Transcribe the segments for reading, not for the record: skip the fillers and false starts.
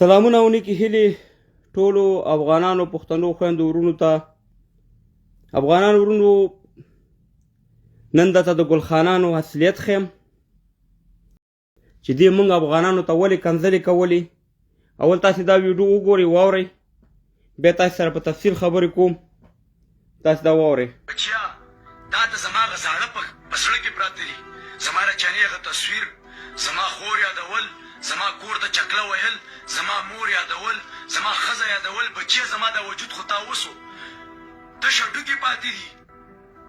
سلامونه او نیکې هیلې ټولو افغانانو پښتنو خویندو ورونو ته. افغانان ورونو، نن درته د ګلخانانو اصلیت ښیم چې دې موږ افغانانو ته ولې کنځلې کولې. اول تاسې دا ویډیو وګورئ، واورئ، بیا تاسې سره په تفصیل خبرې کوم. تاسې دا واورئ. بچیا دا د زما هغه زاړه په زړه کې پراته دي، زما رچانې هغه تصویر، زما خور یادول، زما کور ته چکله وهل، زما مور یادول، زما ښځه یادول. بچیه زما دا وجود خو تا اوسو تشه ډوکې پاتې دي.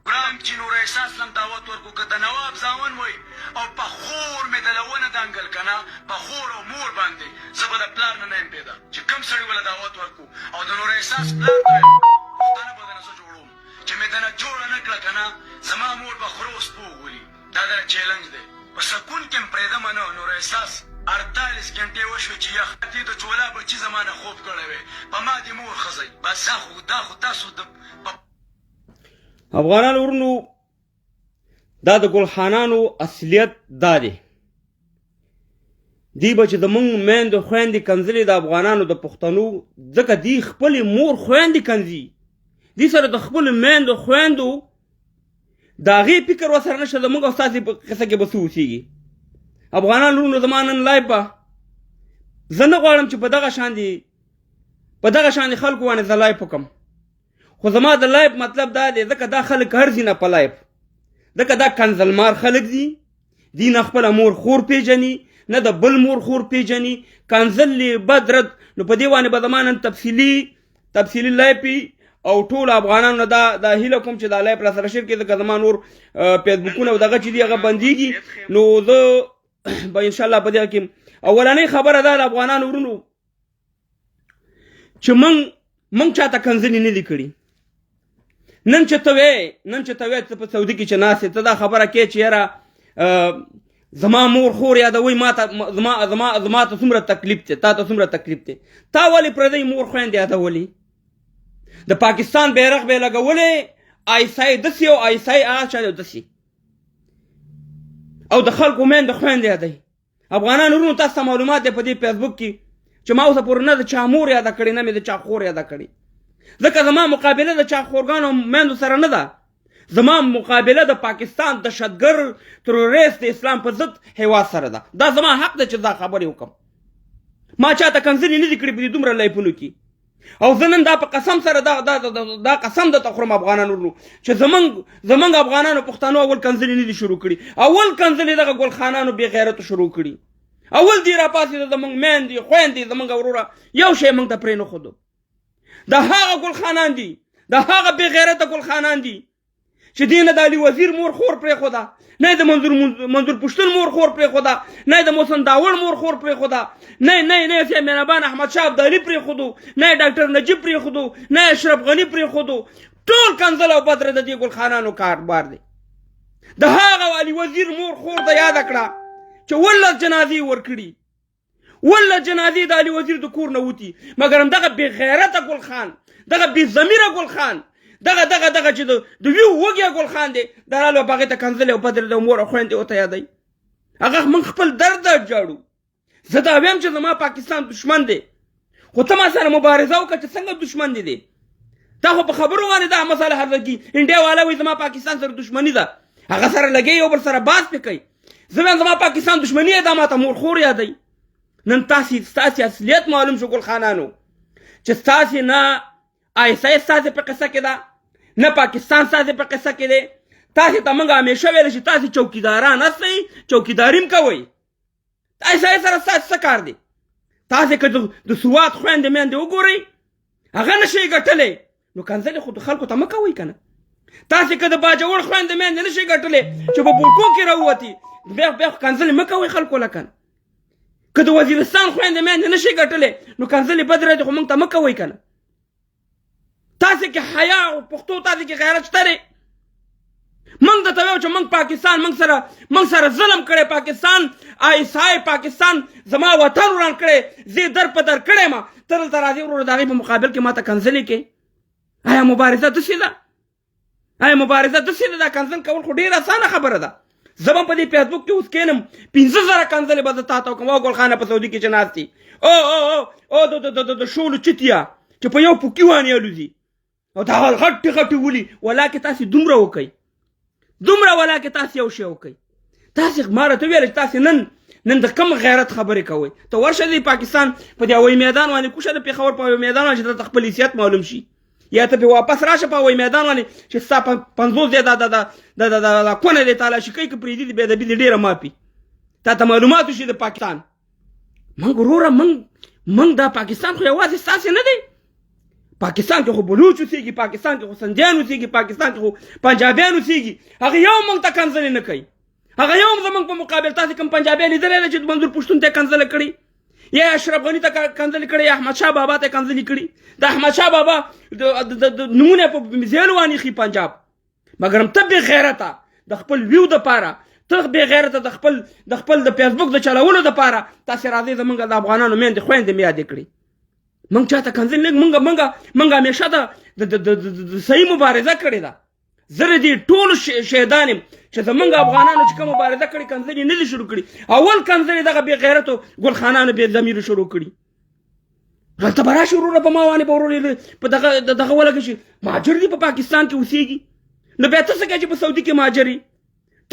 ګرام چې نور احساس لم دعوت ورکو که د نواب زامن وی او په خور مې د لونه دنګل که نه په خور او مور باندې زه به د پلار نه یم پیدا چې کوم سړي وله دعوت ورکو او د نور احساس پلار ته ویم پښتانه به دنه زه جوړوم چې مې دنه جوړه نه کړه که نه زما مور به خره او سپو وولي. دا دنه چیلنج دی. په سکون کې م پرېږدمه نه نور احساس 48 ګنټې وشوې چې یخ دې د چولا بچي زما نه خوب کړی وی په ما دې مور ښځئ. بس دا خو تاسو د افغانان ورونو، دا د ګلخانانو اصلیت دا دی. دی به چې د موږ میندې خویندې کنځلې د افغانانو د پښتنو، ځکه دی خپلې مور خویندې کنځي. دی سره د خپلو میندو خویندو د هغې فکر ورسره نشته د موږ او ستاسې په قصه کې به څه اوسېږي. افغانان ورونو، زما نن لایف به زه نه غواړم چې په دغه شان خلکو باندې زه لایف وکړم، خو زما د لایف مطلب دا دی ځکه دا خلک هرځي نه په لایف، ځکه دا کنځلمار خلک دي. دی نه خپله مور خور پیژني، نه د بل مور خور پیژني، کنځل بد رد. نو په دې باندې به زما نن تفصیلي لایفي او ټول افغانانو نه دا هیله کوم چې دا لایف را سره شیر کړي، ځکه زما نور فیسبوکونه او دغه چې دي هغه بندېږي. نو زه به انشاءالله په دې کې اولنۍ خبره دا د افغانانو ورونو چې موږ چاته کنځلې نه دي کړي. نن چې ته وې ته په سعودي کې چې ناست ته دا خبره کوې چې یاره زما مور خور یادوي، زما ته څومره تکلیف دی، تا ته څومره تکلیف دی. تا ولې پردۍ مور خویندې یادولې؟ د پاکستان بیرغ به یې لګولې، آیسای دسې او آیسای هغه چا دسې او د خلکو میندې خویندې یادوي. افغانان ورونو، تاسو ته معلومات دی په دې فیسبوک کې چې ما اوسه پورې نه د چا مور یاده کړې، نه مې د چا خور یاده کړې، ځکه زما مقابله د چا خورګانو میندو سره نه ده. زما مقابله د پاکستان دهشتګر تروریست د اسلام په ضد هیواد سره ده. دا زما حق ده چې دا خبرې وکړم. ما چاته کنځلې نه دي کړې په دې دومره لایفونو کې، او زه نن دا په قسم سره دا قسم درته خورم افغانانو ورونو چې زمونږ افغانانو پښتنو اول کنځلې نه دي شروع کړي. اول کنځلې دغه ګلخانانو بې غیرتو شروع کړي. اول دې راپاسېده زمونږ میندې خویندې زمونږ وروره یو شی موږ ته پرې نه ښودو. دا هغه ګلخانان دي، دا هغه بې غیرته ګلخانان دي چې دې نه د علي وزیر مور خور پرېښوده، نه د منظور پښتون مور خور پرېښوده، نه د محسن داوړ مور خور پرېښوده، نه یې مهربان احمدشاه ابدالي پرېښودو، نه یې ډاکټر نجیب پرېښودو، نه یې اشرف غني پرېښودو. ټول کنځل او بدره د دې ګلخانانو کاروبار دی. د هغه علي وزیر مور خور ته یاده کړه چې 19 جنازې ورکړي، 19 جنازې د علي وزیر د کور نه وتي، مګر همدغه بې غیرته ګلخان، دغه بې ضمیره ګلخان، دغه چې د ویو وږی ګلخان دی، دا راله په هغې ته کنځلې او بدرې د مور او خویندې ورته یادوي. هغه موږ خپل درد جاړو. زه دا ویم چې زما پاکستان دشمن دی، خو ته ما سره مبارزه وکړه چې څنګه دشمن دی. دا خو په خبرو باندې دا مسله حل کړي. انډیا والا وایي زما پاکستان سره دشمني ده، هغه سره لګي یو بل سره باز پې کوي. زه وایم زما پاکستان دشمني ده، دا ما ته مور خور یادوي. نن ستاسې اصلیت معلوم شو ګلخانانو چې ستاسې نه آیسای ستاسې په قصه کې ده، نه پاکستان ستاسې په قصه کې دی. تاسې ته موږ همیشه ویل چې تاسې چوکیداران هستئ، چوکیداري م کوئ. آیسای سره ستاسې څه کار دی؟ تاسې که د سوات خویندې میندې وګورئ هغه نه شئ ګټلی، نو کنځلې خو خلکو ته مه کوئ که نه. تاسې که د باجوړ خویندې میندې نه شئ ګټلی چې په بولکو کې راووتې، بیا خو کنځلې مه کوئ خلکو له که نه. که د وزیرستان خویندې میندې نه شئ ګټلی، نو کنځلې بد ردې خو موږ ته مه کوئ که نه. تاسې کې حیا او پښتو تاسې کې غیرت شته دی. موږ درته ویو چې موږ پاکستان موږ سره ظلم کړی، پاکستان آیسای پاکستان زما وطن وران کړی، زه در په در کړی ما، ته دلته راځې وروره د هغې په مقابل کې ما ته کنځلې کوې. آیا مبارزه داسې ده؟ دا کنځل کول خو ډېره اسانه خبره ده. زه به په دې فیسبوک کې اوس کښېنم 15,000 کنځلې به زه تا ته وکړم او ګلخانه په سعودي کې چې ناست دي او د شولو چتیا چې په یو پوکي وانې الوځي او دا غټې غټې ولي ولاکې تاسې دومره وکئ دومره ولاکې تاسې یو شی وکئ تاسې ما راته ویل چې تاسې نن د کم غیرت خبرې کوئ ته ورشه د پاکستان په دې هوایي میدان باندې کوشه د پېښور په هوایي میدان باندې چې ته خپل حیثیت معلوم شي یا ته پې واپس راشه په هوایي میدان باندې چې ستا 50 دی دا کونه دی تالاشي کوي که پرېږدي د بېادبي دې ډېره مافي تا ته معلومات وشي د پاکستان موږ وروره موږ دا پاکستان خو یوازې ستاسې نه دی پاکستان کې خو بلوچ اوسېږي پاکستان کې خو سندیان اوسېږي پاکستان کې خو پنجابیان اوسېږي هغه یو موږ ته کنځلې نه کوي هغه یو زموږ په مقابل تاسې کوم پنجابی لیدلی دی چې منظور پښتون ته یې کنځلې کړې یا اشرف غني ته کنځلې کړې یا احمدشاه بابا ته یې کنځلې کړې د احمدشاه بابا د نومونه په زیل وانیخي پنجاب مګر ته بې غیرته د خپل ویو دپاره ته بې غیرته د خپل د فیسبوک د چلولو دپاره تاسې راځئ زموږ د افغانانو میندې خویندې مې یادې کړې موږ چاته کنځلې موږ همیشه د صحیح مبارزه کړې ده زه د دې ټولو شهیدان یم چې زموږ افغانانو چې کوم مبارزه کړې کنځلې نه دي شروع کړي اول کنځلې دغه بې غیرتو ګلخانانو بې ضمیرو شروع کړي هلته به راشي وروره په ما باندې به ورور په دغه ولګه شي مهاجر دي په پاکستان کې اوسېږي نو بیا ته څه کوې چې په سعودي کې مهاجر یې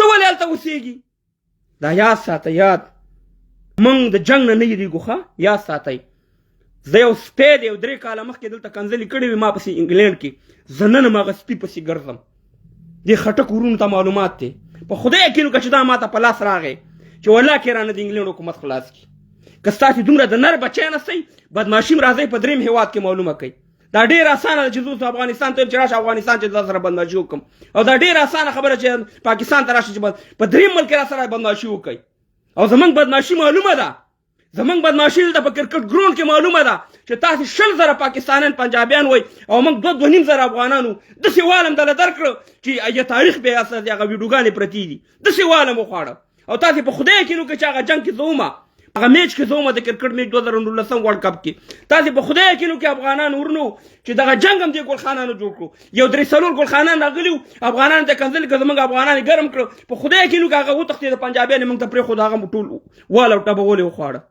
ته ولې هلته اوسېږي دا یاد ساته یاد موږ د جنګ نه یېرېږو ښه یاد ساتئ زه یو سپی دی 3 کاله مخکې دلته کنځلې کړې وې ما پسې انګلینډ کې زه نن هم هغه سپي پسې ګرځم دې خټک ورونو ته معلومات دی په خدای یقین وکړه چې دا ما ته په لاس راغی چې والله کې رانه د انګلینډ حکومت خلاص کړي که ستاسې دومره د نر بچی نستئ بدماشي راځئ په درېیم هېواد کې معلومه کوئ دا ډېر اسانه ده چې زه افغانستان ته چې راشه افغانستان چې دا سره بدماشي وکړم او دا ډېر اسانه خبره چې پاکستان ته راشه چې په درېیم ملک را سره بدماشي وکړئ او زموږ بدماشي معلومه ده زموږ بدماشي دلته په کرکټ ګراونډ کې معلومه ده چې تاسې 100,000 پاکستانیان پنجابیان وئ او موږ 2.5 افغانانو داسې والم دله درکړه چې یا تاریخ بې اساس دي هغه ویډیوګانې پرتې دي داسې والم وخواړه او تاسې په خدای یقین وکړئ چې هغه جنګ کې زه ومه هغه میچ کې زه ومه د کرکټ میچ 2019 ورلډ کپ کې تاسې په خدای یقین وکړئ افغانان ورنو چې دغه جنګ هم دې ګلخانانو جوړ کړو یو 3 ګلخانان راغلي وو افغانانو ته کنځلې که زموږ افغانان یې ګرم کړو په خدای یقین وکړئ هغه وتښتېد پنجابیان یې موږ ته پرېښود هغه مو ټول واله او ټبولې وخواړه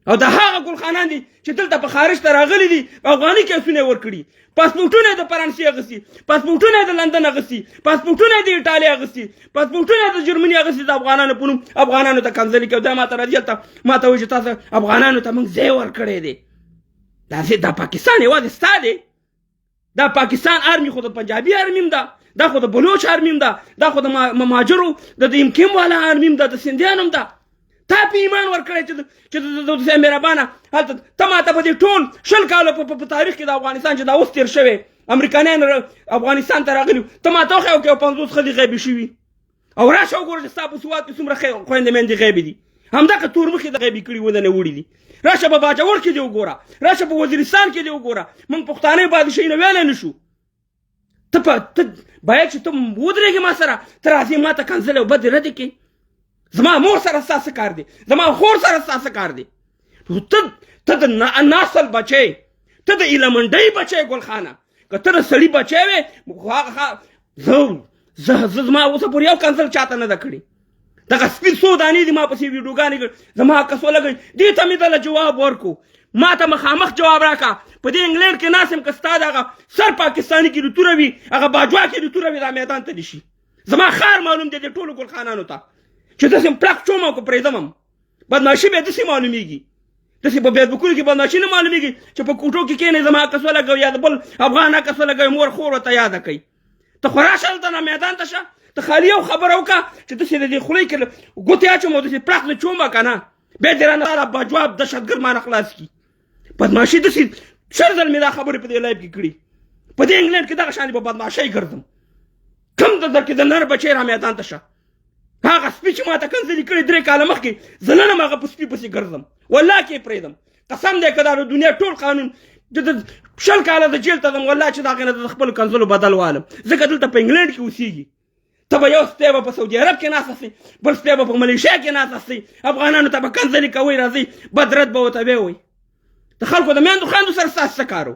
او د هغه ګلخانان دي چې دلته په خارج ته راغلي دي افغاني کیسونه ورکړي پاسپورټونه د فرانسې اغوستي پاسپورټونه د لندن اغوستي پاسپورټونه د ایټالیا اغوستي پاسپورټونه د جرمني اغوستي د افغانانو په نوم افغانانو ته کنځلې کوي دا ماته راځي هلته ماته وایي چې تاسو افغانانو ته موږ ځای ورکړی دی دا پاکستان یوازې ستا دی دا پاکستان آرمي خو د پنجابي آرمي هم ده دا خو د بلوچ آرمي هم ده دا خو د مهاجرو د امکیم والا آرمي هم ده د سندیان هم ده تا په ایمان ورکړی چې د مهربانه هلته ته ماته په دې ټول 20 کاله په تاریخ کې د افغانستان چې دا اوس تېر شوی امریکایان افغانستان ته راغلي ته ماته وښیه که 50 ښځې غیبې شوي او راشه وګوره چې ستا په سوات کې څومره خویندې میندې غیبې دي همدغه تورمخې د غیبې کړي ودانې وړي دي راشه په باجوړ کې دې وګوره راشه په وزیرستان کې دې وګوره موږ پښتانه بادشاهي نه ویلی نه شو ته باید چې ته ودرېږې ما سره ته راځې ما ته کنځلې او بدې ردې کې زما مور سره ستا څه کار دی زما خور سره ستا څه کار دی ته د ناسل بچی ته د ایلمنډۍ بچی ګلخانه که ته د سړي بچی وې زما اوسه پورې یو کنسل چاته نه ده کړې دغه سپین څو دانې دي ما پسې ویډیوګانې زما کس ولګوي دې ته مې دله جواب ورکړو ما ته مخامخ جواب راکړه په دې انګلینډ کې ناست یم که ستا د هغه سر پاکستاني کې د توره وي هغه باجوا کې د توره وي دا میدان ته دې شي زما خار معلوم دی د ټولو ګلخانانو ته چې داسې پړق چوم او که پرېږدم هم بدماشي بیا داسې معلومېږي داسې په فیسبوکونو کې بدماشي نه معلومېږي چې په کوټو کې کښېنئ زما کس ولګوي یا د بل افغان کس ولګوي مور خور ورته یاده کوي ته خو راشه هلته نه میدان ته شه ته خالي یو خبره وکړه چې داسې د دې خولۍ کې ګوتې اچوم او داسې پړق نه چوم که نه بیا دې رانه باجواب دهشتګرد مانه خلاص کړي بدماشي داسې 100 ځل مې دا خبرې په دې لایف کې کړي په دې انګلینډ کې دغه شانې په بدماشۍ ګرځم کم در کې د نر بچی را میدان ته شه هغه سپي چې ما ته کنځلې کړې 3 کاله مخکې زه نن هم هغه په سپي پسې ګرځم والله کې یې پرېږدم قسم دی که دا د دنیا ټول قانون 20 کاله د جیل ته ځم والله چې د هغې نه د خپلو کنځلو بدل والم ځکه دلته په انګلینډ کې اوسېږي ته به یو سپی به په سعودي عرب کې ناست هستئ بل سپی به په ملیشیا کې ناست هستئ افغانانو ته به کنځلې کوئ راځئ بدرد به ورته ویئ د خلکو د میندو خویندو سره ستاسې څه کار و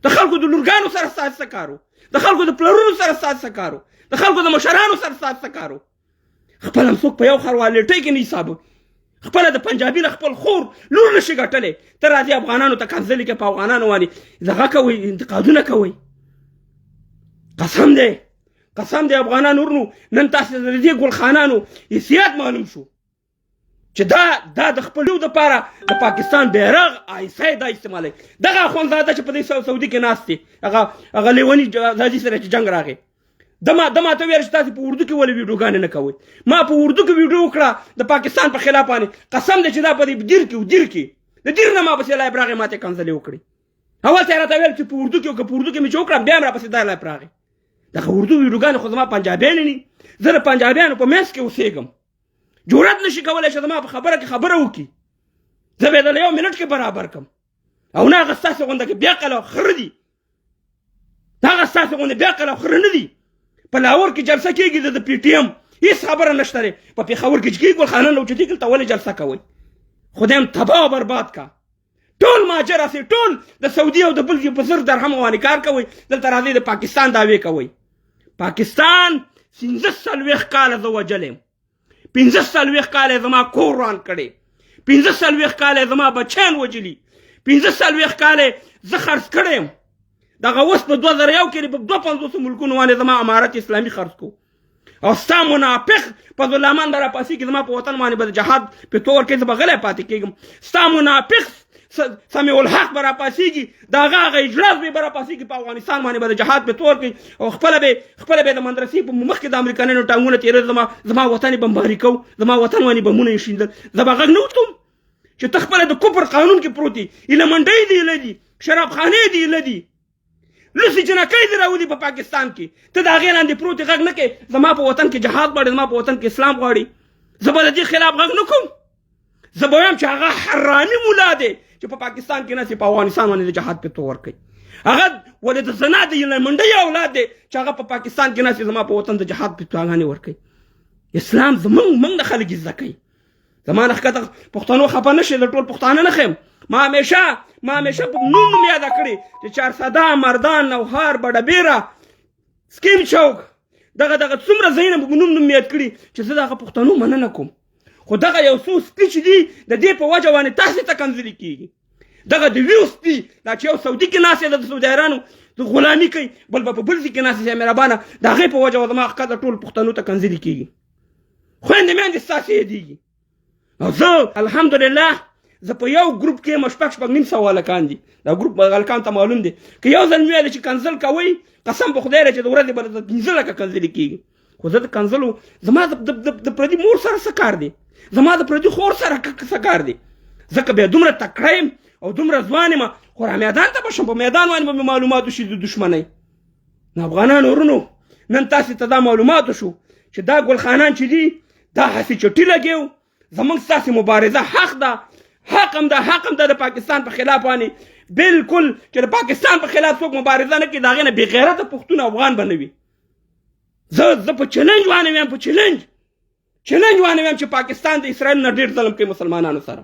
د خلکو د لورګانو سره ستاسې څه کار و د خلکو د پلرونو سره ستاسې څه کار و د خلکو د مشرانو سره ستاسې څه کار و خپل هم څوک په یو خر والټۍ کې نه حسابوي خپله د پنجابي نه خپل خور لور نشي ګټلی ته راځي افغانانو ته کنځلې کې په افغانانو باندې دغه کوئ انتقادونه کوئ قسم دی افغانانو ورونو نن تاسې د دې ګلخانانو حیثیت معلوم شو چې دا د خپل یو دپاره د پاکستان بیرغ آیسای دا استعمالوي دغه اخوندزاده چې په دې سعودي کې ناست دی هغه لیوني ځاځي سره چې جنګ راغی ما ته ویل چې تاسې په اردو کې ولې ویډیوګانې نه کوئ ما په اردو کې ویډیو وکړه د پاکستان په خلاف باندې قسم دی چې دا په دې دیر کې د دیر نه ما پسې لایب راغی ماته کنځلې وکړې اول ته یې راته ویل چې په اردو کې مې چې وکړه بیا مې راپسې دا لایب راغی دغه اردو ویډیوګانې خو زما پنجابیان دي زه د پنجابیانو په منځ کې اوسېږم جرأت نشي کولی چې زما په خبره کې خبره وکړي زه به یې د یو منټ کې برابر کړم او نه هغه ستاسې غونده کې بیا قل او خره دي هغه ستاسې غونده بیا قل او خره نه دي په لاهور کې جلسه کېږي د پی ټي ایم هېڅ خبره نشته دی په پېښور کې چې کېږي ګلخانان اوچتېږي دلته ولې جلسه کوئ خدای هم تباه او برباد کا ټول مهاجر هسې ټول د سعودي او د بل په 1000 درهم باندې کار کوئ دلته راځئ د پاکستان دعوې کوئ پاکستان 45 کاله زه وجلی یم 45 کاله زما کور وران کړی 45 کاله زما بچیان وجلي 45 کاله زه خرڅ کړی یم دغه اوس په 2001 کې په 250 ملکونو باندې زما امارت اسلامي خرڅ کو او ستا منافق په غلامان به راپاسېږي زما په وطن باندې به د جهاد په تور کې زه به غلی پاتې کېږم ستا منافق سمیع الحق به راپاسېږي د هغه اجلاس به راپاسېږي په افغانستان باندې به د جهاد په تور کې او خپله به د مدرسې په مخ کې د امریکایانو ټانګونه تېره زما وطن یې بمباري کو زما وطن باندې بمونه یې شیندل زه به غږ نه وتم چې ته خپله د کفر قانون کې پروت یې ایله منډۍ دي ایله دي شرابخانې دي ایله دي لوسې جنکۍ دې راولي په پاکستان کې ته د هغې لاندې پروت یې غږ نه کوې زما په وطن کې جهاد غواړي زما په وطن کې اسلام غواړي زه به د دې خلاف غږ نه کوم زه به وایم چې هغه حرامي ملا دی چې په پاکستان کې نسي په افغانستان باندې د جهاد په تور کوي هغه ولې د زنا د منډۍ اولاد دی چې هغه په پاکستان کې نسي زما په وطن د جهاد په توګانې ورکوي اسلام موږ نه خلک زده کوي زما نه ښکته پښتنو خفه نه شي د ټول پښتانه نه ښیم ما همیشه په نوم یاده کړي چې چارسده مردان نوحار بډهبیره سکیم چوک دغه څومره ځایونه په نوم یاد کړي چې زه دغه پښتنو مننه کوم خو دغه یو څو سپي چې دي د دې په وجه باندې تاسې ته کنځلې کېږي دغه د ویو سپي دا چې یو سعودي کې ناست د سعودي عربانو غلامي کوي بل به په بل ځای کې ناست دی مهربانه د هغې په وجه زما ښکته ټول پښتنو ته کنځلې کېږي خویندې میندې ستاسې یادېږي او زه الحمدلله زه په یو ګروپ کې یم 6.5 هلکان دي دا ګروپ هلکان ته معلوم دی که یو ځل مې ویل چې کنځل کوئ قسم په خدای دی چې د ورځې به د 15 لکه کنځلې کېږي خو زه د کنځلو زما د پردي مور سره څه کار دی زما د پردي خور سره څه کار دی ځکه بیا دومره تکړه یم او دومره ځوان یم خو را میدان ته به شم په میدان باندې به مې معلومات وشي د دښمنۍ نو افغانانو ورونو نن تاسې ته دا معلومات وشو چې دا ګلخانان چې دي دا هسې چټي لګېو زموږ ستاسې مبارزه حق ده حق هم ده د پاکستان په خلاف باندې بالکل چې د پاکستان په خلاف څوک مبارزه نه کوي د هغې نه بېغیرته پښتون افغان به نه وي زه په چلنج باندې ویم په چلنج باندې ویم چې پاکستان د اسرائیل نه ډېر ظلم کوي مسلمانانو سره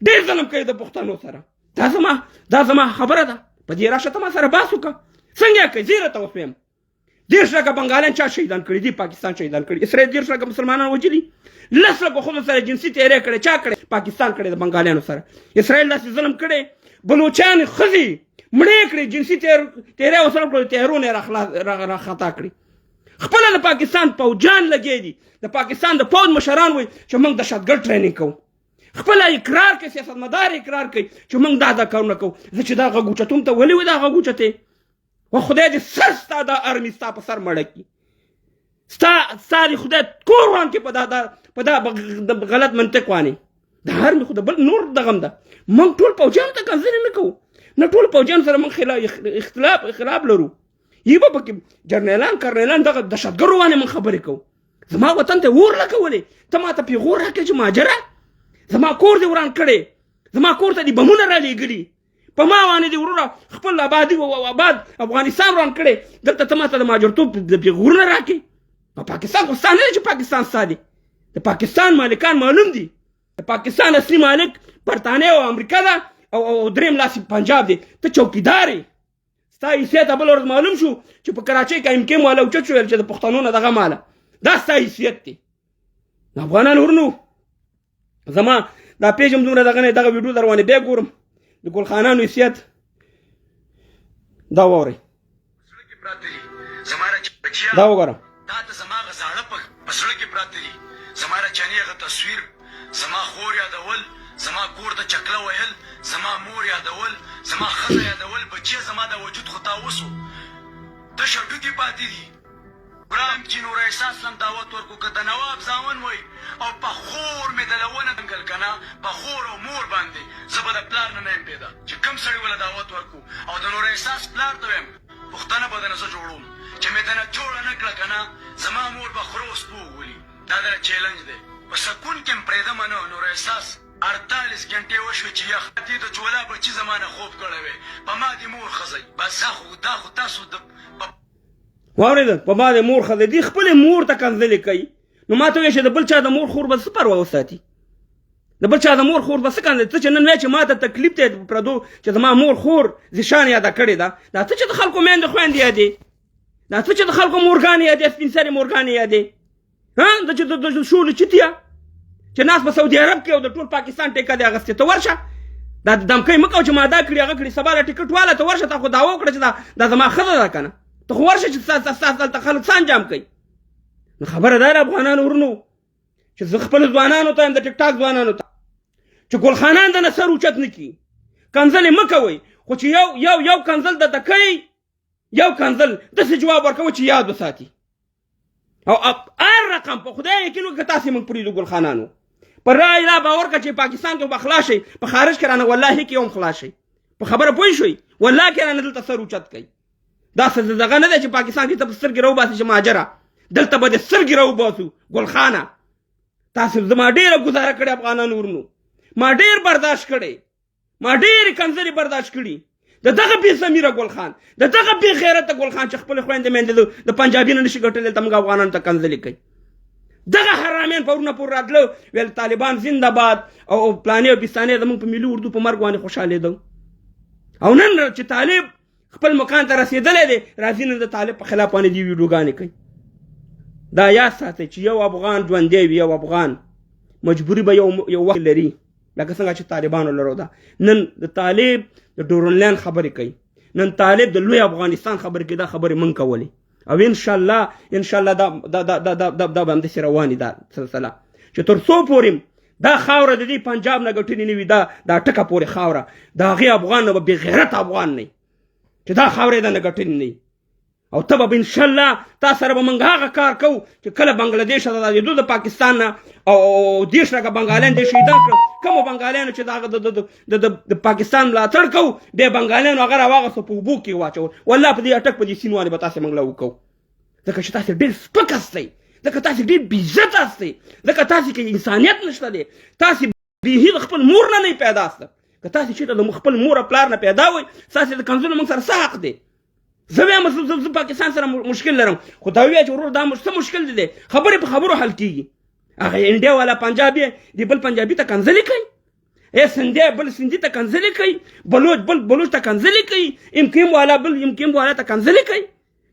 ډېر ظلم کوي د پښتنو سره دا زما خبره ده په دې راشه ته ما سره بحث وکړه څنګه یې کوي زه یې راته اوس ویم 10 لکه بنګالیان چا شهیدان کړي دي پاکستان شهیدان کړي اسرائیل 10 لکه مسلمانان وجلي 10 لکه ښځو سره جنسي تېری کړی چا کړی پاکستان کړی د بنګالیانو سره اسرائیل داسې ظلم کړی بلوچان ښځې مړې کړې جنسي تېری ورسره کړو تېرونه یې راخطا کړي خپله د پاکستان پوجان لګې دي د پاکستان د پوځ مشران وایي چې موږ دهشتګرد ټریننګ کوو خپله اقرار کوي سیاستمدار اقرار کوي چې موږ دا کارونه کوو زه چې دا غږ اوچتوم ته ولې وایي دا غږ اوچتې و خدای دې سر ستا دا ارمي ستا په سر مړه کړي ستا دې خدای کور وران کړي په دا غلط منطق باندې د ارمي خو د بل نور دغم ده موږ ټول پوجانو ته کنځلې نه کوو نه ټول پوجانو سره موږ اختلاف لرو یی به پکې جرنیلان کرنیلان دغه دهشتګرو باندې موږ خبرې کوو زما وطن ته اور لګولې ته ما ته پیغور راکړې چې مهاجره زما کور دې وران کړی زما کور ته دې بمونه رالیږلي په ما باندې دې وروره خپل آبادي او آباد افغانستان وران کړی دلته ته ما ته د مهاجرتوب د پیغورونه راکړې په پاکستان خو ستا نه دی چې پاکستان ستا دی د پاکستان مالکان معلوم دي د پاکستان اصلي مالک برطانیه او امریکا ده او دریم لاس پنجاب دی ته چوکیدار یې ستا حیثیت بل ورځ معلوم شو چې په کراچۍ کې MK ماله اوچت شو چې د پښتنو نه دغه ماله دا ستا حیثیت دی افغانان ورنو زما دا پیج هم دومره دغه نه دغه ویډیو در باندې بیا ګورم د ګلخانانو حیثیت دا واورئ دا وګورم دا ته زما هغه زاړه په زړه کې پراته دي زما رچنې هغه تصویر زما خور یادول زما کور ته چکله وهل زما مور یادول زما ښځه یادول بچی زما د وجود خو تاوس و تشه ډوکې پاتې دي ګرام چې نور احساس لم دعوت ورکو که د نواب زامن وای او په خور مې د لونه دنګل که نه په خور او مور باندې زه به د پلار نه یم پیدا چې کوم سړي وله دعوت ورکو او د نور احساس پلار ته ویم پښتنه به دنه زه جوړوم چې مې دنه جوړه نه کړه که نه زما مور به خره او سپو وولي دا دنه چیلنج دی په سکون کې م پرېږدمه نه نور احساس 48 غنټې وشوې چې یخ دې د جولا بچي زما نه خوب کړی وی په ما دې مور ښځئ بس دا خو تاسو د واورېدل په ما د مور ښځئ دوی خپلې مور ته کنځلې کوي نو ما ته وایي چې د بل چا د مور خور به څه پروا وساتي د بل چا د مور خور به څه کنځلې ته چې نن وایې چې ما ته تکلیف دی پردو چې زما مور خور زیشان یاده کړې ده دا ته چې د خلکو میندې خویندې یادې دا ته چې د خلکو مورګانې یادې سپین سرې مورګانې یادې دا چې د شولو چیتیا چې ناس په سعودي عرب کې او د ټول پاکستان ټیکه دی اغستې ته ورشه دا دمکۍ مه کوه چې ما دا کړي هغه کړي سبا له ټیکټ واله ته ورشه تا خو دعوا وکړه چې دا زما ښځه ده که نه ته خو ورشه چې ستاسو دلته خلک څه انجام کوي نو خبره دا ده افغانانو ورونو چې زه خپلو ځوانانو ته یم د ټیک ټاک ځوانانو ته چې ګلخانان دنه سر اوچت نه کړي کنځلې مه کوئ خو چې یو کنځل درته کوي یو کنځل داسې جواب ورکوئ چې یاد وساتي او هر رقم په خدای یقین وکړه که تاسې موږ پرېږدو ګلخانانو پر رای لا باور که چې پاکستان کې به خلاص شئ په خارج کې رانه والله کې هم خلاص شئ په خبره پوه شئ والله کې رانه دلته سر اوچت کوي دا څه دغه نه دی چې پاکستان کې ته په سترګې راوباسي چې مهاجره دلته به د سترګې راوباسو ګلخانه تاسو زما ډېره ګزاره کړې افغانانو ورونو ما ډېر برداشت کړی ما ډېرې کنځلې برداشت کړي د دغه بې ضمیره ګلخان د دغه بې غیرته ګلخان چې خپلې خویندې میندې د پنجابي نه نشي ګټلی ته موږ افغانانو ته کنځلې کوي دغه حرامیان پرونه پورې راتله ویل طالبان زنده باد او پلانې او بستانې زموږ په ملي اردو په مرګ باندې خوشحالېدو او نن چې طالب خپل مکان ته رسېدلی دی راځي نن د طالب په خلاف باندې دې ویډیوګانې کوي دا یاد ساتئ چې یو افغان ژوندی وي یو افغان مجبوري به یو وخت لري لکه څنګه چې طالبانو لرو ده نن د طالب د ډورنلینډ خبرې کوي نن طالب د لوی افغانستان خبرې کوي دا خبرې من کولې او ان شاء الله دا به همداسې روانې دا سلسله چې تر څو پورې دا خاوره د دې پنجاب نه ګټلې نه وي دا ټکه پورې خاوره د هغې افغان نه به بې غیرت افغان نه چې دا خاوره یې نه ګټلې نه او ته به انشاءالله تا سره به موږ هغه کار کوو چې کله بنګلادیش ته راتېدو د پاکستان نه او دېرش لکه بنګالیان دې شهیدان کړل کومو بنګالیانو چې د هغه د پاکستان ملاتړ کوو بیا بنګالیانو هغه راواغسته په اوبو کې واچول والله په دې اټک په دې سیند باندې به تاسې موږ له وکړو ځکه چې تاسې ډېر سپک هستئ ځکه تاسې ډېر بېعزت هستئ ځکه تاسې کې انسانیت نشته دی تاسې بیخي د خپل مور نه نه پیدا هسته که تاسې چېرته د خپل مور او پلار نه پیدا وئ ستاسې د کنځلو موږ سره څه حق دی زه وایم زه پاکستان سره مشکل لرم خو دا ووایه چې ورور دا څه مشکل دی خبرې په خبرو حل کېږي هغه انډیا والا پنجابي د بل پنجابي ته کنځلې کوي سندی بل سندي ته کنځلې کوي بلوچ بل بلوچ ته کنځلې کوي امکیم والا بل امکیم والا ته کنځلې کوي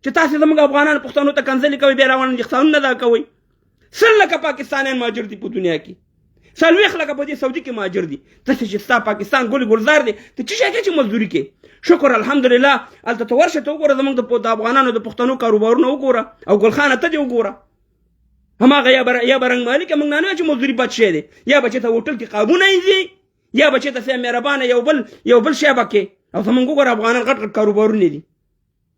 چې تاسې زموږ افغانانو پښتنو ته کنځلې کوئ بیا روان یخسانونه دا کوئ 100 لکه پاکستانیان مهاجر دي په دنیا کې 40 لکه په دې سعودي کې مهاجر دي ته چې ستا پاکستان ګل ګلزار دی ته څه شی کوې چې مزدوري کې شکر الحمدلله هلته ته ورشه ته وګوره زموږ د افغانانو د پښتنو کاروبارونه وګوره او ګلخانه ته دې وګوره هماغه یا به رنګ مالک موږ نه چې مزدوري بد شی دی یا به چې ته هوټل کې قابونه یې یا به چې ته سه مهربانه یو بل شی به کې او زموږ وګوره افغانان غټ غټ کاروبارونه دي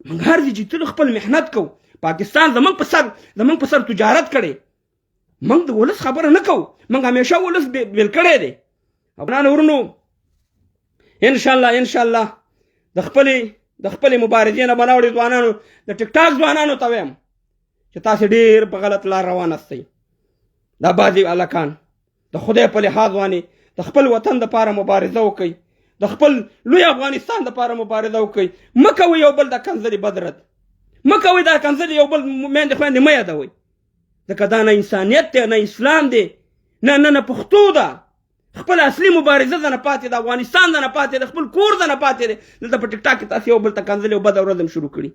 موږ هر ځای چې تل خپل محنت کوو پاکستان زموږ په سر تجارت کړی موږ د ولس خبره نه کوو موږ همیشه ولس بیل کړی دی افغانانو ورونو انشاءالله د خپلې مبارزې نه بناوړې ځوانانو د ټیک ټاک ځوانانو ته وایم چې تاسې ډېر په غلط لار روان استئ دا بعضې هلکان د خدای په لحاظ باندې د خپل وطن دپاره مبارزه وکئ د خپل لوی افغانستان دپاره مبارزه وکئ مه کوئ یو بل د کنځلې بدرد مه کوئ دا کنځلې یو بل میندې خویندې مه یادوئ ځکه دا نه انسانیت دی نه اسلام دی نه پښتو ده خپل اصلي مبارزه ده نه پاتې ده افغانستان ده نه پاتې ده خپل کور ده نه پاتې دی دلته په ټیک ټاک کې تاسې یو بل ته کنځلې او بده ورځ هم شروع کړي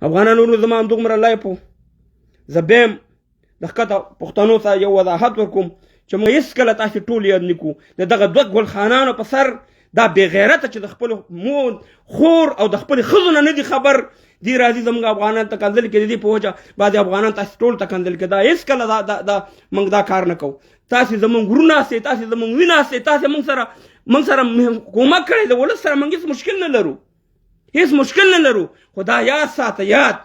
افغانانو زما همدومره لایف و زه بیا هم د ښکته پښتنو ته یو وضاحت ورکوم چې موږ هېڅکله تاسې ټول یاد نه کړو د دغه دوه ګلخانانو په سر دا بېغیرته چې د خپلو مور خور او د خپلې ښځو نه دي خبر دي راځي زموږ افغانان ته کنځل کې د دې په وجه بعضې افغانان تاسې ټول ته کنځل کې دا هېڅکله دا موږ دا کار نه کوو تاسې زموږ ورونه سئ تاسې زموږ وینه سئ تاسې موږ سره کومک کړی د ولس سره موږ هېڅ مشکل نه لرو هېڅ مشکل نه لرو خو دا یاد ساته یاد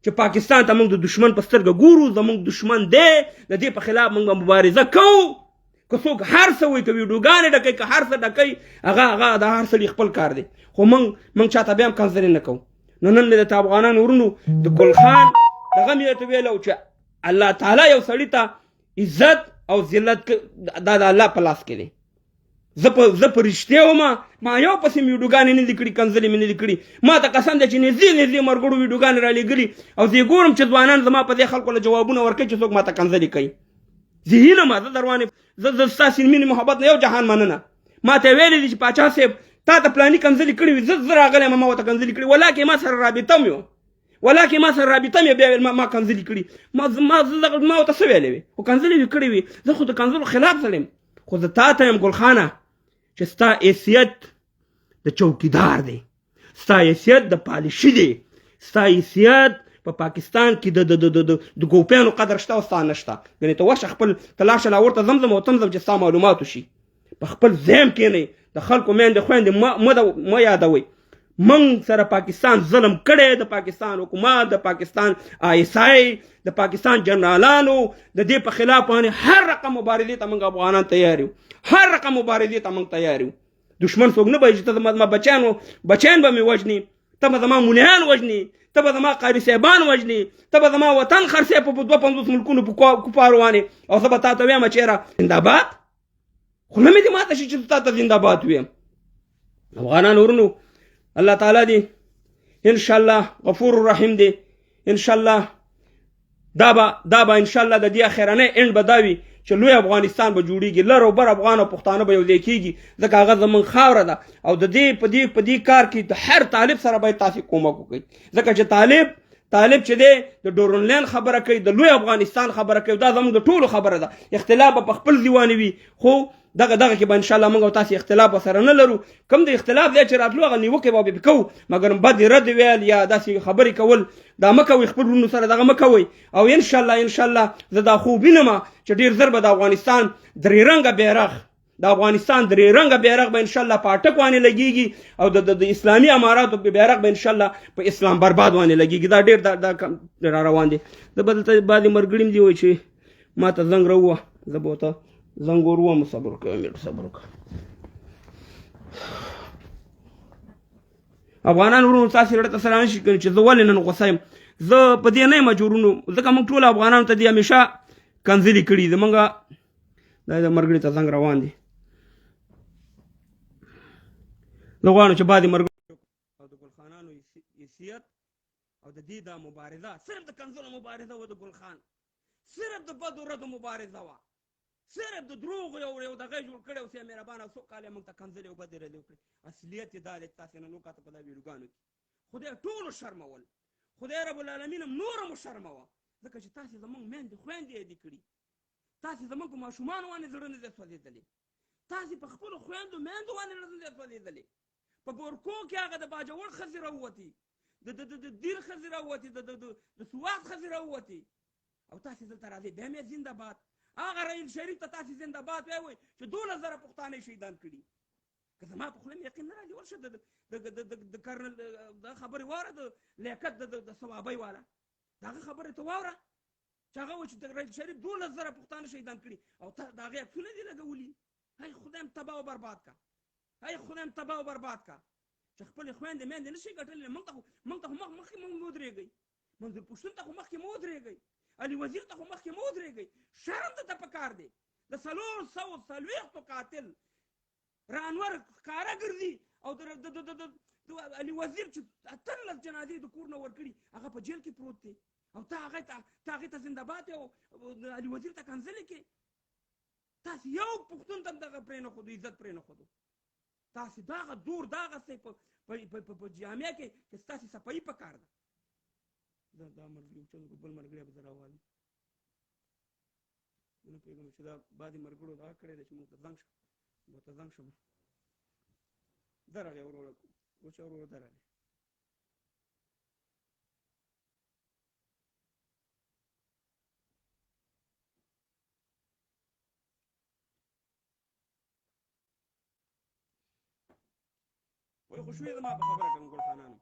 چې پاکستان ته موږ د دشمن په سترګه ګورو زموږ دشمن دی د دې په خلاف موږ مبارزه کوو که څوک هر څه وایي که ویډیوګانې ډکوي که هر څه ډکوي هغه د هر سړي خپل کار دی خو موږ چاته بیا هم کنځلې نه کوو نو نن مې د افغانانو ورونو د ګل خان دغه مې درته ویلی چې الله تعالی یو سړي ته عزت او ذلت دا د الله په لاس کې دی زه په رښتیا ومه ما یو پسې مې ویډیوګانې نه دي کړي کنځلې مې نه دي کړي ما ته قسم دی چې نږدې مرګړو ویډیوګانې رالیږلي او زه یې ګورم چې ځوانان زما په دې خلکو له جوابونه ورکوي چې څوک ما ته کنځلې کوي زه هیله ما زه در باندې زه ستاسې مینې محبت نه یو جهان مننه ما ته ویلي دي چې پاچا صاحب تا ته پلاني کنځلې کړي وي زه راغلی یم ما ورته کنځلې کړي ولاکې ما سره رابطه مې وه بیا ما کنځلې کړي ما ورته څه ویلی وي خو کنځلې مې کړې وي زه خو د کنځلو خلاف سړی یم خو زه تا ته یم ګلخانه چې ستا حیثیت د چوکیدار دی ستا حیثیت د پالیشي دی ستا حیثیت په پاکستان کې د ګوپیانو قدر شته او ستا نشته ګنې ته ورشه خپل تلاشه لا ورته زمزم او تمزم چې ستا معلومات وشي په خپل ذهن کښېنئ د خلکو میندې خویندې مه یادوئ موږ سره پاکستان ظلم کړی د پاکستان حکومت د پاکستان ISI د پاکستان جنرالانو د دې په خلاف باندې هر رقم مبارزې ته موږ افغانان تیار یو هر رقم مبارزې ته موږ تیار یو دشمن څوک نه به چې ته زما بچیان به مې وژنې ته به زما مولیان وژنې ته به زما قاري صاحبان وژنې ته به زما وطن خرڅې په 250 ملکونو په کفارو باندې او زه به تا ته ویم چېره زنده‌باد خوله مې دې ماته شي چې تا ته زنده‌باد ویم افغانانو ورونو الله تعالی دی انشاءالله غفور الرحیم دی انشاءالله دا به انشاءالله د دې اخرنۍ اند به دا وي چې لوی افغانستان به جوړیږي لر او بر افغان او پښتانه به یو ځای کېږي ځکه هغه زموږ خاوره ده او د دې په دې کار کې د هر طالب سره باید تاسې کومک وکړئ ځکه چې طالب چې دی د ډورنلین خبره کوي د لوی افغانستان خبره کوي دا زموږ د ټولو خبره ده اختلاف به په خپل ځواني وي خو دغه کې به انشاءالله موږ او تاسې اختلاف سره نه لرو کوم د اختلاف دی چې راتلو هغه نیوکې به پې کوو مګر بد رد ویل یا داسې خبرې کول دا مه کوئ خپل وروڼو سره دغه مه کوئ او انشاءالله زه دا خوب وینم چې ډېر ژر به د افغانستان درې رنګه بیرغ به انشاءالله په اټک باندې لګیږي او د اسلامي اماراتو بیرغ به انشاءالله په اسلام برباد باندې لګیږي دا ډېر را روان دي زه به دلته بعضې ملګري م دي وایي چې ما ته زنګ راووه زه به ورته زنګ وروم صبر وکړه افغانان ورونو تاسې زړه ته سره نشي کولی چې زه ولې نن غوسه یم زه په دې نه یم جوړونو ځکه موږ ټول افغانانو ته دې همیشه کنځلې کړي زموږ دا د ملګري ته زنګ روان دی زه غواړم چې بعضې ملګري او د ګلخانانو حیثیت او د دې دا مبارزه صرف د کنځلو مبارزه وه د ګلخان صرف د بدو ردو مبارزه وه صرف د دروغو یو دغه جوړ کړی او سې مهربانه څو کاله موږ ته کنځلې او بدې ردې وکړې اصلیت یې دا دی چې تاسې نن وکاته په دا ویډیوګانو کې خدای ټولو شرمول خدای رب العالمین هم نور هم وشرموه ځکه چې تاسې زموږ میندې خویندې یې دي کړي تاسې زموږ په ماشومانو باندې زړه نه دی سوځېدلی تاسې په خپلو خویندو میندو باندې زړه نه دی سوځېدلی په بورکو کې هغه د باجوړ ښځې راووتې د دیر ښځې راووتې د سوات ښځې راووتې او تاسې دلته راځئ بیا مې زنده‌باد هغه رئیس شریف ته تاسې زنده‌باد وایئ چې 12,000 پښتانه شهیدان کړي که زما په خوله مې یقین نه راځي ورشه د کرنل دا خبرې واوره د لیاقت د ثوابۍ والا د هغه خبرې ته واوره چې هغه وایي چې د رئیس شریف 12,000 پښتانه شهیدان کړي او د هغې عکسونه دي لګولي هی خدای هم تباه او برباد کا چې خپلې خویندې میندې نه شي ګټلی موږ ته خو مخکې مه ودرېږئ منظور پښتون ته خو مخکې مه ودرېږئ علي وزیر ته خو مخکې مه ودرېږئ شرم درته پکار دی د 440 قاتل رانور ښکاره ګرځي او د علي وزیر چې 18 جنازې د کور نه ورکړي هغه په جیل کې پروت دی او ته هغې ته زنده‌باد او علي وزیر ته کنځلې کې تاسې یو پښتون ته دغه پرې نه ښودو عزت پرې نه ښودو تاسې دغه دور دغه څه په جامعه کې چې ستاسې صفایي پکار ده دا ملګري بل ملګری به زه راوالم نه پوهېږم چې دا بعضې ملګرو دغه کړی دی چې موږ ته زنګ شه به ته زنګ شم درغلی وروره کوچه وروره درغلی وایي خو شوې زما په خبره کوم ګل خانانو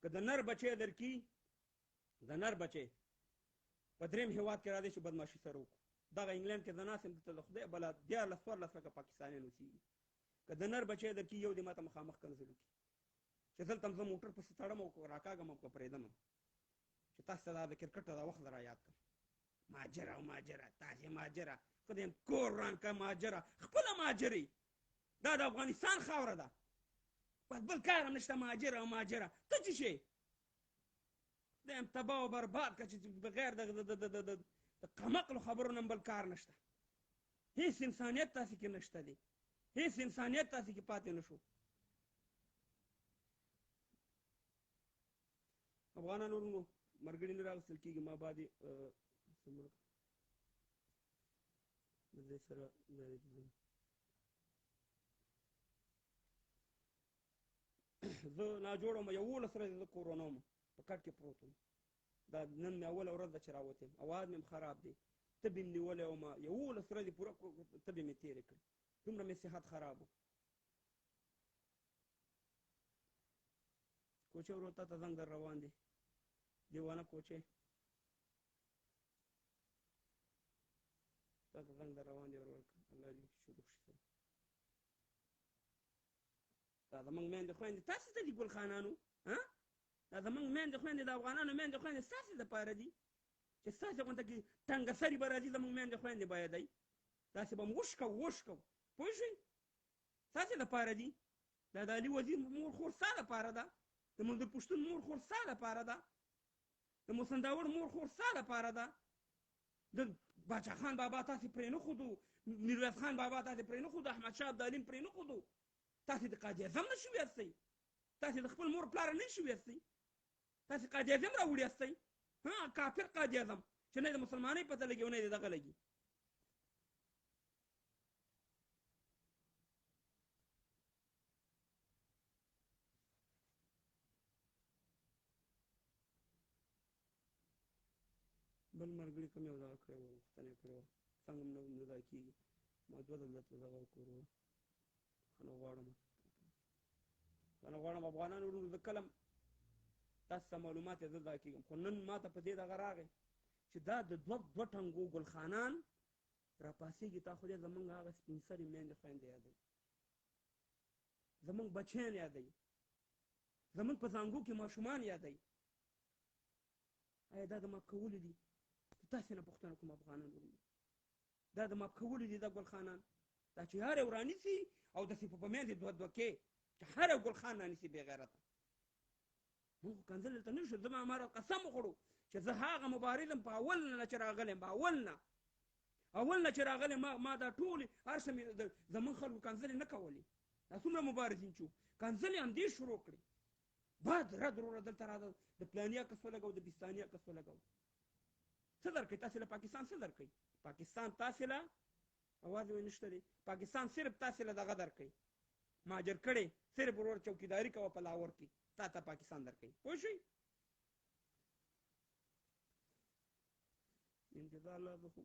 که د نر بچی درکي د نر بچی په درېیم هېواد کې راځي چې بدماشي سره وکړو دغه انګلینډ کې زه ناست یم دلته د خدای بله 14 لکه پاکستانیان اوسېږي که د نر بچی درکي یو دې ماته مخامخ کنځل وکړي چې دلته هم زه موټر پسې تړم او راکاږم او که پرېږدم چې تاسو ته دا د کرکټ دا وخت را یاد کړم ماجره او ماجره تاسې ماجره خدای کور ران که ماجره خپله ماجرې دا د افغانستان خاوره ده بس بل کار هم نشته ماجره او ماجره ته څه شی خدایم تباه و برباد که چې بغیر د قمقلو خبرو نه بل کار نشته هیڅ انسانیت تاسې کې نشته دی هیڅ انسانیت تاسې کې پاتې نه شو افغانان ورونو مرګړي نه راغوستل کېږي ما بعد د دې سره زه ناجوړه وم 11 ورځې زه کورونا وم په کټ کې پروت وم دا نن مې اوله ورځ ده چې راوتی یم اواز مې خراب دی تبې مې نیولی وم 11 ورځې پوره تبې مې تېرې کړې دومره مې صحت خراب و کوچې ورو تا ته زنګ در روان دی دیوانه کوچې تا ته زنګ در روان دی ورور الله دې شروع شي دا زموږ میندې خویندې تاسې ته دي ګل خانانو دا زموږ میندې خویندې د افغانانو میندې خویندې ستاسې دپاره دي چې ستاسې غونته کې ټنګه سري به راځي زموږ میندې خویندې باید دی داسې به م وشکو پوه شوئ ستاسې دپاره دي دا د علي وزیر مور خور ستا دپاره ده د منظور پښتون مور خور ستا دپاره ده د محسن داوړ مور خور ستا دپاره ده د باچا خان بابا تاسې پرې نه ښودو میرویس خان بابا تاسې پرې نه ښودو احمدشاه ابدالي پرې نه ښودو تاسې د قاضي اعظم نه شوي یاستئ تاسې د خپل مور پلاره نه شوي یاستئ تاسې قاضي اعظم راوړي یاستئ کافر قاضي اعظم چې نه د مسلمانۍ پته لګي او نه د دغه لګي بل ملګري کوم یو دغه کړی وه پوښتنه یې کړې وه څنګه هم نه دا کېږي ما 2 ځله درته دغه وکړو خنه غواړم افغانانو ورونو زه کله تاسو ته معلومات یې زه دا کېږم خو نن ما ته په دې دغه راغی چې دا د دوه ټنګو ګلخانان راپاڅېږي تا خدای زموږ هغه سپین سرې میندې خویندې یادوي زموږ بچیان یادوي زموږ په زانګو کې ماشومان یادوي آیا دا د ماپ کولو دي تاسې نه پوښتنه کوم افغانان ورونو دا د ماپ کولو دي دا ګلخانان دا چې هر یو رانیسي او داسې په میندې دوه کې چې هر یو ګلخان رانیسي بې غیرته موږ خو کنځل دلته نه شو زه ما هماره قسم وخوړو چې زه هغه مبارز یم په اول نه چې راغلی یم په اول نه چې راغلی ما دا ټولې هر څه مې زموږ خلکو کنځلې نه کولې دا څومره مبارزین چې کنځلې همدې شروع کړې بعد رد وروره دلته راځه د پلانیا کس ولګو د بستانیا کس ولګو څه درکوي تاسې له پاکستان څه درکوي پاکستان تاسې له اواز یې نشته دی پاکستان صرف تاسې له دغه درکوي مهاجر کړی صرف ورور چوکیداري کوه په لاهور کې تا ته پاکستان درکوي پوه شوئ انتظار لازم خو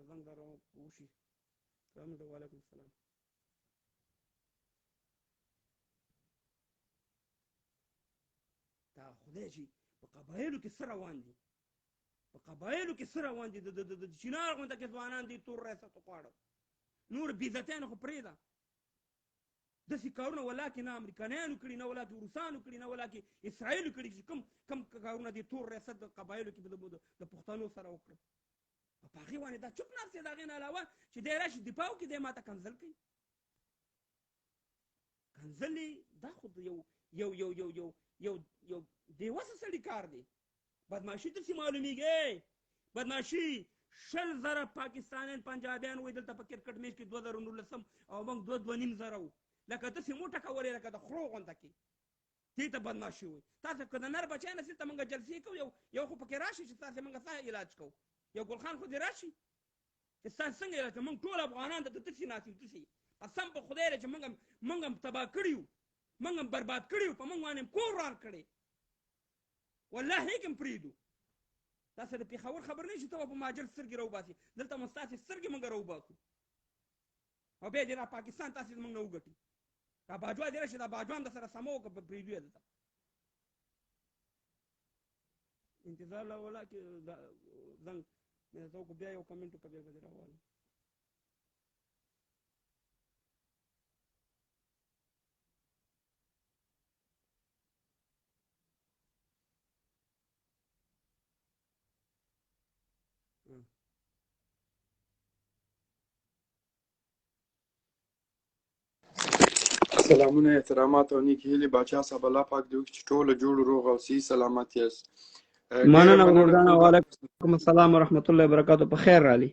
زنګ در وشي وعلیکم السلام دا خدای چې په قبایلو کې څه روان دي په قبایلو کې څه روان دي د چینار غونډه کې ځوانان دي تور ریاست غواړو نور بېزتیانو خو پرېږده داسې کارونه ولاکې نه امریکایانو کړي نه ولاکې روسانو کړي نه ولاکې اسرائیلو کړي چې کوم کارونه دي تور ریاست د قبایلو کې د پښتنو سره وکړه او په هغې باندې دا چوپ ناست دی د هغې نه علاوه چې دی راشي دفاع وکړي دی ماته کنځل کوي کنځلې دا خو یو بېوسه سړي کار دی بدماشي داسې معلومېږي بدماشي 20,000 پاکستانیان پنجابیان وایي دلته په کرکټ میچ کې 2019 او موږ 2.5 وو لکه داسې موټه کولې لکه د خرو غونډه کې دې ته بدماشي وایي تاسو که د نر بچی نه سي ته موږ جلسې کوو یو خو پکې راشي چې تاسې موږ څه علاج کوو یو ګل خان خو دې راشي چې ستاسو څنګه یې چې موږ ټول افغانان د تسي ناسي تسي قسم په خدای چې موږ هم تباه کړي یو موږ هم برباد کړي یو په موږ باندې کور وران کړی والله هیڅ هم پرېږدو تاسو د پېښور خبر نه شي ته به په مهاجر سترګې راوباسي دلته مو ستاسې سترګې موږ راوباسو او بیا دې را پاکستان تاسې زموږ نه وګټي دا باجوا دې راشي دا باجوا هم د سره سمه وکړه پرېږدو یې دلته انتظار لا ولا کې زنګ مې ته بیا یو کمنټ وکړه بیا به دې راوالم سلامونه احترامات او نیک هیلې باچا صاحب الله پاک دې وکړي چې ټوله جوړ روغ او صحیح سلامت یاست مننه ورځانه وعلیکم السلام ورحمت الله وبرکاتو په خیر رالي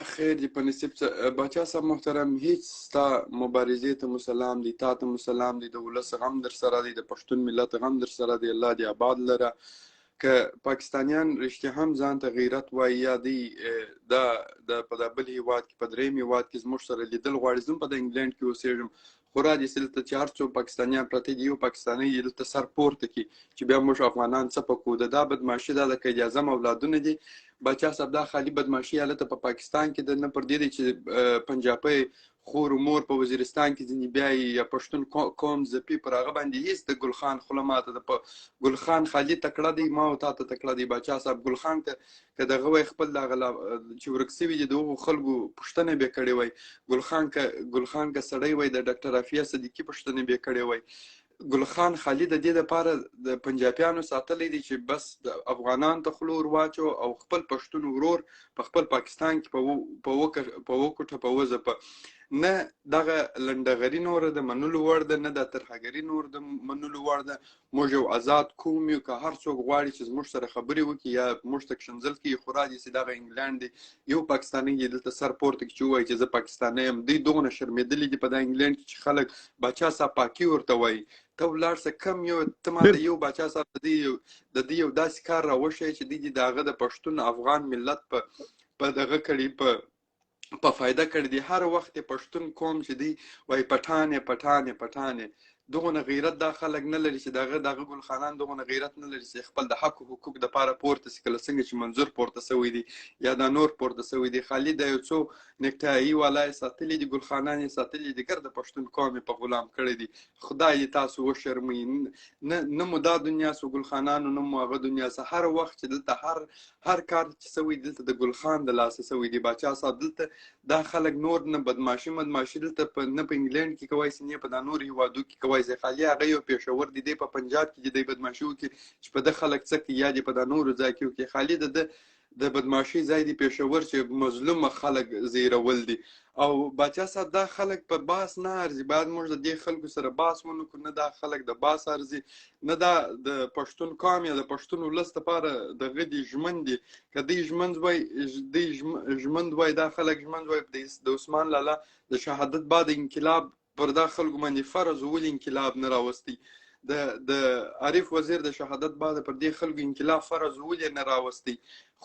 خیر دې په نصیب باچا صاحب محترم هیڅ ستا مبارزې ته مو سلام دی تا ته مو سلام دی د ولس غم در سره دی د پښتون ملت غم در سره دی الله دې آباد لره که پاکستانیان رښتیا هم ځان ته غیرت وایي یا دی دا په دا بل هیواد کې په درېیم هیواد کې زموږ سره لیدل غواړي زه په د انګلینډ کې اوسېږم خو را دې دلته چې هر څو پاکستانیان پراته دي یو پاکستانی یې دلته سر پورته کړي چې بیا موږ افغانان څه پکو د دا بدماشي دا د قید اعظم اولادونه دي باچا صاحب دا خالي بدماشي هلته په پاکستان کې د نه پر دې دی چې پنجابی خور و مور په وزیرستان کې ځینې بیا یا پښتون قوم ځپي پر هغه باندې هېڅ د ګل خان خوله ماته ده په ګل خان خالي تکړه دی ما او تا ته تکړه دی باچا صاحب ګل خان ته که دغه وای خپل دغه چې ورک سوي دي د هغو خلکو پوښتنه به کړې وای ګل خان که سړی وای د ډاکټر عافیه صدیقي پوښتنه به کړې وای ګل خان خالي د دې لپاره د پنجابیانو ساتلی دی چې بس د افغانان ته خوله ور واچو او خپل پښتون ورور په خپل پاکستان کې په وکوټه په وځپه نه دغه لنډغري نوره د منلو وړ ده نه د ترهګري نور د منلو وړ ده موږ یو آزاد قوم یو که هر څوک غواړي چې زموږ سره خبرې وکړي یا موږ ته ښکنځل کړي خو را دي چې دغه انګلینډ دی یو پاکستانی یې دلته سر پورته کړي چې ووایي چې زه پاکستانی یم دوی دغونه شرمېدلي دي په دا انګلینډ کې چې خلک باچا صاحب پاکي ورته وایي ته ولاړ شه کم یو ته ماته یو باچا صاحب د دې یو داسې کار راوښیي چې دوی د هغه د پښتون افغان ملت په دغه کړي په فایده کړی دی هر وخت پښتون قوم چې دی وای پټانې دغونه غیرت دا خلک نه لري چې دغه ګل خانان دغونه غیرت نه لري چې خپل د حق او حقوق د پاره پورته سي کله څنګه چې منظور پورته سوی دی یا دا نور پورته سوی دی خالي د یو څو نکټایي والای ساتلي دي ګل خانان ساتلي دي ګرد پښتون قوم په غلام کړی دي خدای تاسو وشرمي نه مو دا دنیا سو ګل خانانو نه مو هغه دنیا سه هر وخت چې دلته هر کار چې سوی دلته د ګل خان د لاس سوی دی باچا صاحب دلته دا خلک نور نه بدماشي دلته نه په انګلینډ کې کوي سینې په دا نور هیوادو کې کوي ځکه خالي هغه یو پېښور دی په پنجاب کې دی بدماشي وکړي چې په د خلک څه کې یا دی په دا نورو ځای کې وکړي خالي د بدماشي ځای دی پېښور چې مظلوم خلک زیرول دي او باچا صاحب دا خلک په باس نه ارزي باید موږ د دې خلکو سره باس ونکړو نه دا خلک د باس ارزي نه دا د پښتون قوم یا د پښتون ولس لپاره دغه دي ژمن دي که دوی ژمند وای دا خلک ژمند وای د عثمان لالا د شهادت بعد انقلاب پر دا خلکو باندې فرض ولې انقلاب نه راوستی د عارف وزیر د شهادت بعد پر دې خلکو انقلاب فرض ولې نه راوستی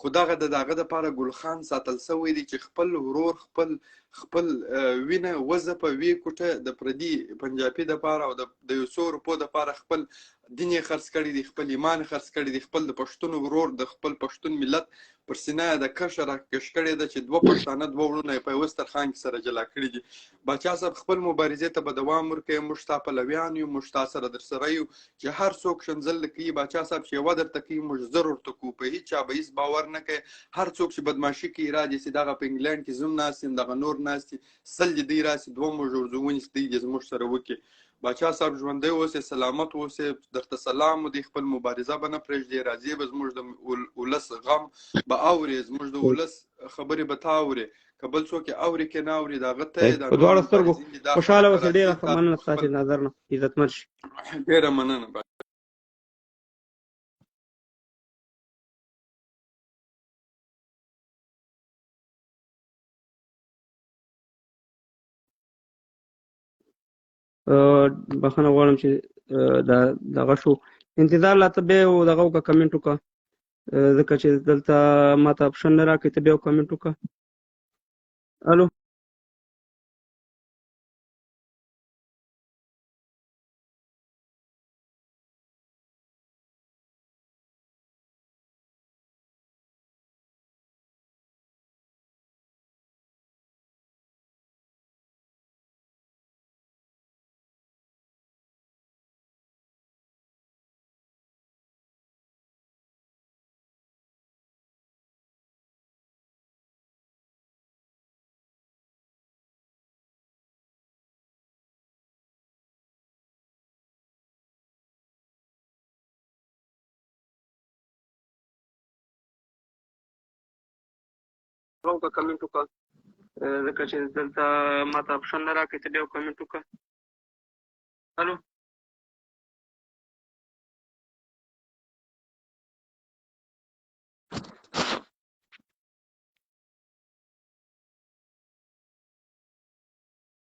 خو دغه دغه ګل خان ساتل سوی دی چې خپل ورور خپل وینه وځپه وی کوټه د پردي پنجابي دپاره او د یو څو روپو دپاره خپل دین یې خرڅ کړی دی خپل ایمان خرڅ کړی دی خپل د پښتون ورور د خپل پښتون ملت پر سینه د کشه راکش کړی ده چې دوه پښتانه دوه وروڼه یې په یوه سترخوان کې سره جلا کړي دي باچا صاحب خپل مبارزې ته به دوام ورکوي موږ ستا پلویان یو موږ ستا سره در سره یو چې هر څوک ښکنځل کوي باچا صاحب چې یوه درته کوي موږ زر ورته کوو په هېچ چا به هېڅ باور نه کوي هر څوک چې بدماشي کوي رادې چې دغه په انګلینډ کې زوم ناست یم دغه نور ناست دي سل دي دوی راسي دوه موږ ورځو ونیسي دوی دې زموږ سره وکړي باچا صاحب ژوندی اوسې سلامت اوسې درته سلام دی خپل مبارزه به نه پرېږدې راځې به زموږ د ولس غم به اورې زموږ د ولس خبرې به تا اورې که بل څوک یې اوري که نه اوري د هغه ته یې په دواړو سترګو خوشحاله اوسې ډېره مننه ستاسې نظر نه عزتمن شي ډېره مننه بخښنه غواړم چې دغه شو انتظار لا ته بیا دغه وکړه کمنټ وکړه ځکه چې دلته ماته اپشن نه راکوي، ته بیا یو کمنټ وکړه. الو کمنټ وکړه. ځکه چې دلته ماته اپشن نه راکوي، ته بیا یو کمنټ وکړه. الو